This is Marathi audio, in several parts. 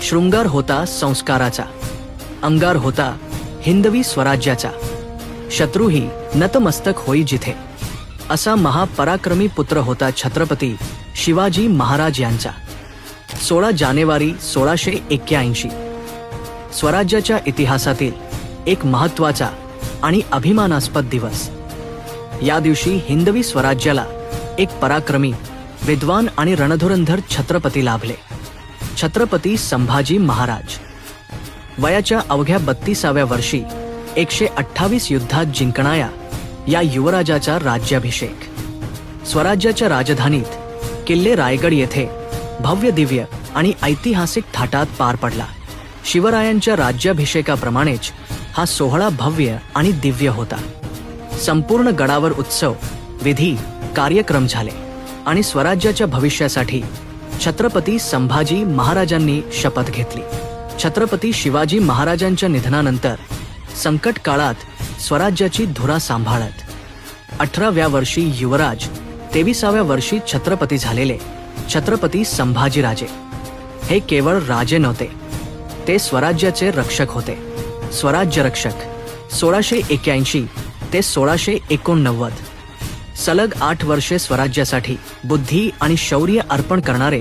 शृंगार होता संस्काराचा, अंगार होता हिंदवी स्वराज्याचा, शत्रूही नतमस्तक होई जिथे, असा महापराक्रमी पुत्र होता छत्रपती शिवाजी महाराज यांचा. 16 जानेवारी 1681 स्वराज्याच्या इतिहासातील एक महत्त्वाचा आणि अभिमानास्पद दिवस. या दिवशी हिंदवी स्वराज्याला एक पराक्रमी, विद्वान आणि रणधुरंधर छत्रपती लाभले. छत्रपती संभाजी महाराज. वयाच्या अवघ्या 32व्या वर्षी 128 युद्धात जिंकणाऱ्या या युवराजाचा राज्याभिषेक स्वराज्याच्या राजधानीत किल्ले रायगड येथे भव्य, दिव्य आणि ऐतिहासिक थाटात पार पडला. शिवरायांच्या राज्याभिषेकाप्रमाणेच हा सोहळा भव्य आणि दिव्य होता. संपूर्ण गडावर उत्सव, विधी, कार्यक्रम झाले आणि स्वराज्याच्या भविष्यासाठी छत्रपती संभाजी महाराजांनी शपथ घेतली. छत्रपती शिवाजी महाराजांच्या निधनानंतर संकट काळात स्वराज्याची धुरा सांभाळत 18व्या वर्षी युवराज, 23व्या वर्षी छत्रपती झालेले छत्रपती संभाजीराजे हे केवळ राजे नव्हते, ते स्वराज्याचे रक्षक होते. स्वराज्य रक्षक 1681 ते 1689. सलग 8 वर्षे स्वराज्यासाठी बुद्धी आणि शौर्य अर्पण करणारे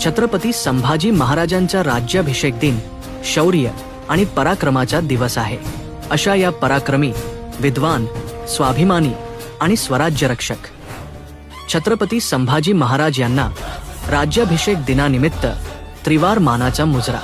छत्रपती संभाजी महाराजांचा राज्याभिषेक दिन शौर्य आणि पराक्रमाचा दिवस आहे. अशा या पराक्रमी, विद्वान, स्वाभिमानी आणि स्वराज्य रक्षक छत्रपती संभाजी महाराज यांना राज्याभिषेक दिनानिमित्त त्रिवार मानाचा मुजरा.